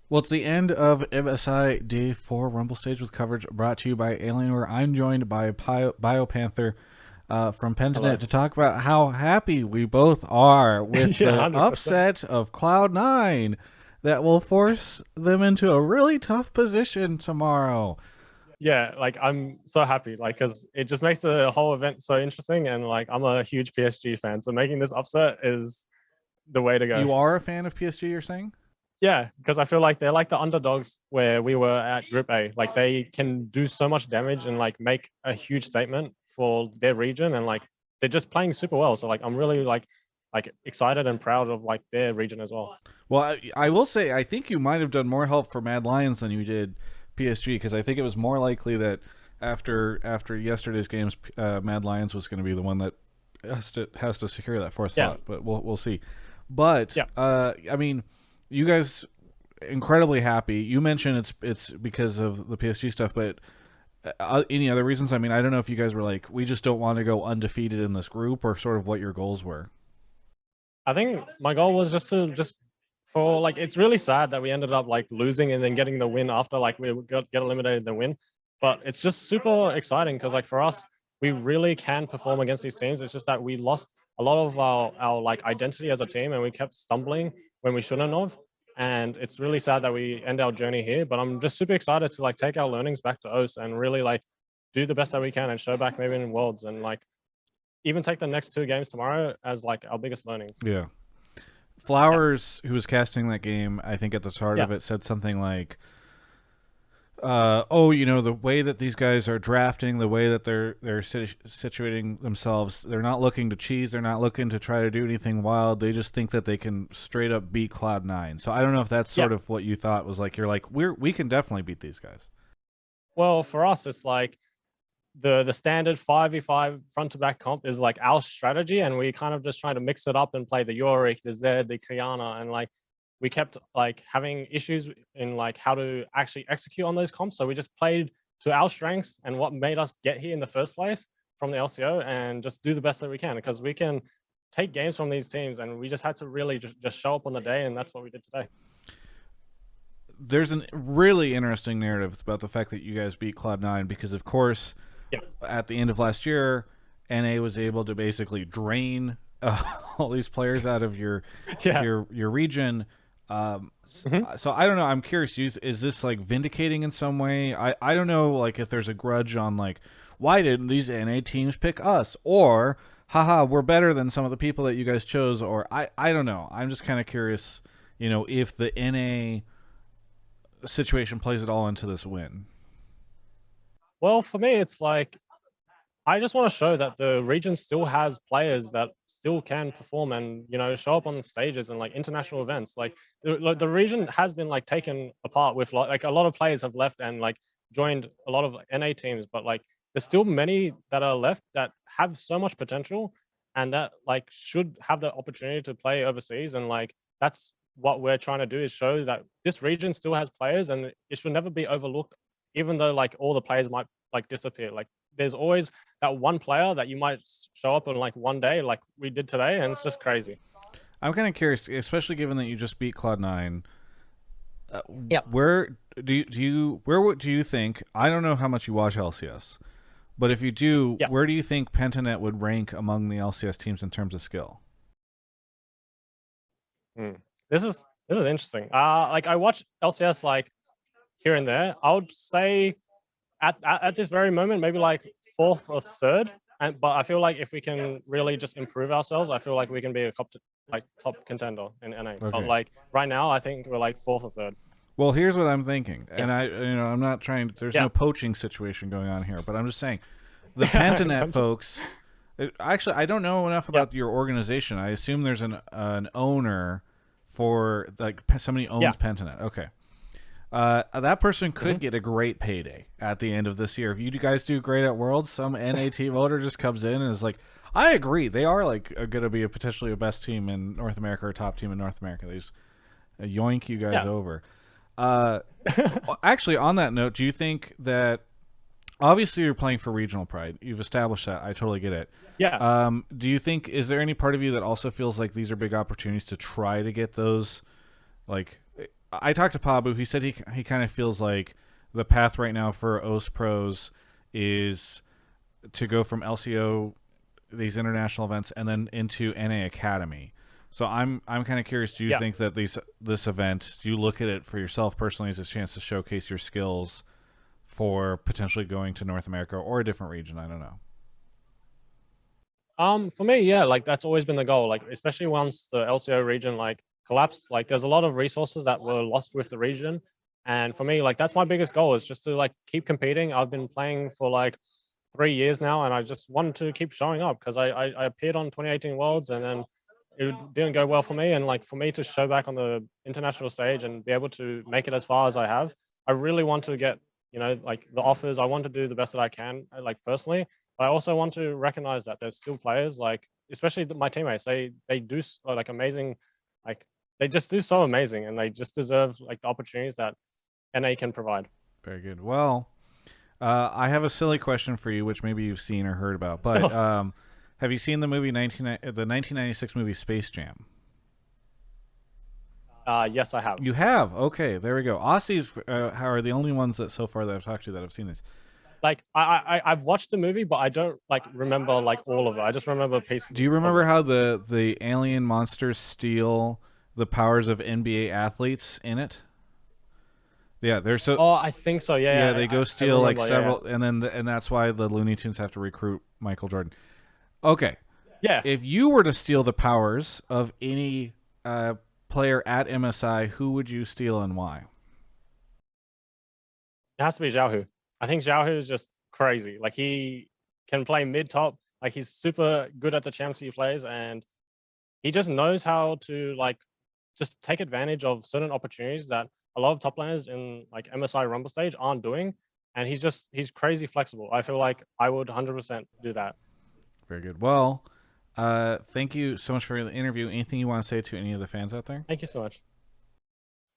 Well, it's the end of MSI Day 4 Rumble Stage with coverage brought to you by Alienware. I'm joined by BioPanther from Pentanet Hello. to talk about how happy we both are with Yeah, the 100%. upset of Cloud9 that will force them into a really tough position tomorrow. Yeah, like I'm so happy, like because it just makes the whole event so interesting, and like I'm a huge PSG fan, so making this upset is the way to go. You are a fan of PSG, you're saying? Yeah, because I feel like they're like the underdogs where we were at Group A. Like they can do so much damage and like make a huge statement for their region, and like they're just playing super well. So like I'm really like excited and proud of like their region as well. Well, I will say I think you might have done more help for Mad Lions than you did PSG because I think it was more likely that after yesterday's games, Mad Lions was going to be the one that has to secure that fourth Yeah, slot. But we'll see. But yeah. I mean, you guys incredibly happy. You mentioned it's because of the PSG stuff, but any other reasons? I mean, I don't know if you guys were like, we just don't want to go undefeated in this group, or sort of what your goals were. I think my goal was just for like it's really sad that we ended up like losing and then getting the win after like we get eliminated the win. But it's just super exciting because like for us, we really can perform against these teams. It's just that we lost a lot of our like identity as a team and we kept stumbling when we shouldn't have. And it's really sad that we end our journey here. But I'm just super excited to like take our learnings back to OS and really like do the best that we can and show back maybe in Worlds and like even take the next two games tomorrow as like our biggest learnings. Yeah. Yeah. Flowers, who was casting that game, I think at the start Yeah. of it said something like, "Oh, the way that these guys are drafting, the way that they're situating themselves, they're not looking to cheese, they're not looking to try to do anything wild. They just think that they can straight up beat Cloud9." So I don't know if that's Yeah. sort of what you thought was like. You're like, we can definitely beat these guys. Well, for us, it's like the standard 5v5 front to back comp is like our strategy, and we kind of just trying to mix it up and play the Yorick, the Zed, the Kiana, and like we kept like having issues in like how to actually execute on those comps. So we just played to our strengths and what made us get here in the first place from the LCO and just do the best that we can because we can take games from these teams and we just had to really just show up on the day and that's what we did today. There's a really interesting narrative about the fact that you guys beat Cloud9 because, of course, Yeah. at the end of last year, NA was able to basically drain all these players out of your Yeah. your region. Um, Mhm. so I don't know. I'm curious. Is this like vindicating in some way? I don't know. Like if there's a grudge on like why didn't these NA teams pick us or haha we're better than some of the people that you guys chose or I don't know. I'm just kind of curious. If the NA situation plays it all into this win. Well, for me, it's like I just want to show that the region still has players that still can perform and show up on the stages and like international events. Like the region has been like taken apart with like a lot of players have left and like joined a lot of NA teams, but like there's still many that are left that have so much potential and that like should have the opportunity to play overseas. And like that's what we're trying to do is show that this region still has players and it should never be overlooked, even though like all the players might like disappear. Like there's always that one player that you might show up on like one day, like we did today, and it's just crazy. I'm kind of curious, especially given that you just beat Cloud9. Yep. Where do you think? I don't know how much you watch LCS, but if you do, Yeah. where do you think Pentanet would rank among the LCS teams in terms of skill? Mm. This is interesting. Like I watch LCS like here and there. I would say at this very moment, maybe like fourth or third. And but I feel like if we can really just improve ourselves, I feel like we can be a like top contender in NA. But Okay. like right now, I think we're like fourth or third. Well, here's what I'm thinking, Yeah. and I'm not trying. There's Yeah. no poaching situation going on here, but I'm just saying, the Pentanet folks. Actually, I don't know enough Yeah. about your organization. I assume there's an owner for like somebody Yeah. owns Pentanet. Okay. That person could Mhm. get a great payday at the end of this year. If you guys do great at Worlds, some NAT voter just comes in and is like, I agree. They are like going to be potentially a best team in North America or top team in North America. They just yoink you guys Yeah. over. Uh, actually, on that note, do you think that obviously you're playing for regional pride? You've established that. I totally get it. Yeah. Do you think is there any part of you that also feels like these are big opportunities to try to get those like I talked to Pabu. He said he kind of feels like the path right now for OS pros is to go from LCO, these international events, and then into NA Academy. So I'm kind of curious. Do you Yeah. think that this event, do you look at it for yourself personally as a chance to showcase your skills for potentially going to North America or a different region? I don't know. For me, yeah, like that's always been the goal. Like especially once the LCO region like collapsed, like there's a lot of resources that were lost with the region. And for me, like that's my biggest goal is just to like keep competing. I've been playing for like 3 years now, and I just wanted to keep showing up because I appeared on 2018 Worlds, and then it didn't go well for me. And like for me to show back on the international stage and be able to make it as far as I have, I really want to get like the offers. I want to do the best that I can, like personally. But I also want to recognize that there's still players like, especially my teammates. They do like amazing, like they just do so amazing, and they just deserve like the opportunities that NA can provide. Very good. Well, I have a silly question for you, which maybe you've seen or heard about. But Sure. have you seen the the 1996 movie Space Jam? Yes, I have. You have. Okay, there we go. Aussies are the only ones that so far that I've talked to that have seen this. Like I've watched the movie, but I don't like remember like all of it. I just remember pieces. Do you Of remember it. how the alien monsters steal the powers of NBA athletes in it? Yeah, they're so. Oh, I think so. Yeah, Yeah, yeah, they go I steal like remember. Yeah, several, and then and that's why the Looney Tunes have to recruit Michael Jordan. Okay, yeah. if you were to steal the powers of any player at MSI, who would you steal and why? It has to be Xiaohu. I think Xiaohu is just crazy. Like he can play mid top. Like he's super good at the champs he plays, and he just knows how to like just take advantage of certain opportunities that a lot of top laners in like MSI Rumble stage aren't doing. And he's crazy flexible. I feel like I would 100% do that. Very good. Well, thank you so much for the interview. Anything you want to say to any of the fans out there? Thank you so much.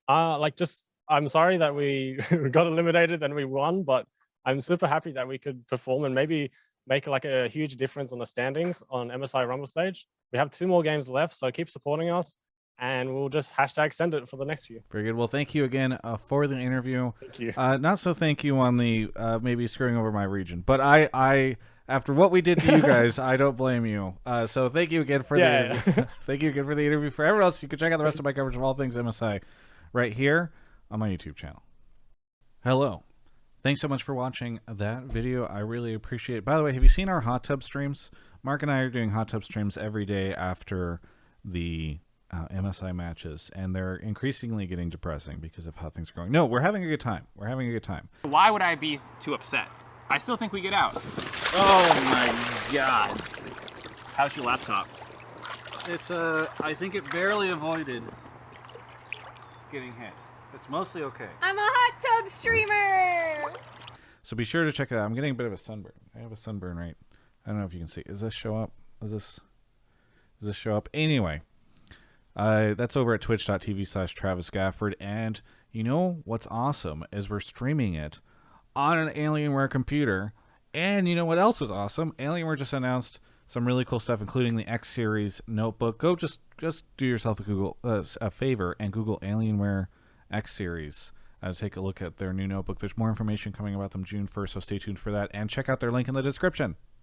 Like just I'm sorry that we got eliminated and we won, but I'm super happy that we could perform and maybe make like a huge difference on the standings on MSI Rumble stage. We have 2 more games left, so keep supporting us, and we'll just hashtag send it for the next few. Very good. Well, thank you again for the interview. Thank you. Not so thank you on the maybe screwing over my region, but I after what we did to you guys, I don't blame you. So thank you again for the Yeah. interview. Thank you again for the interview. For everyone else, you can check out the rest of my coverage of all things MSI right here on my YouTube channel. Hello. Thanks so much for watching that video. I really appreciate it. By the way, have you seen our hot tub streams? Mark and I are doing hot tub streams every day after the MSI matches, and they're increasingly getting depressing because of how things are going. No, we're having a good time. We're having a good time. Why would I be too upset? I still think we get out. Oh my god. How's your laptop? It's I think it barely avoided getting hit. It's mostly okay. I'm a hot tub streamer. So be sure to check it out. I'm getting a bit of a sunburn. I have a sunburn right. I don't know if you can see. Does this show up? Does this show up? Anyway, that's over at twitch.tv/Travis Gafford. And you know what's awesome is we're streaming it on an Alienware computer. And you know what else is awesome? Alienware just announced some really cool stuff, including the X Series notebook. Go just do yourself a favor and Google Alienware X Series. Take a look at their new notebook. There's more information coming about them June 1st, so stay tuned for that. And check out their link in the description.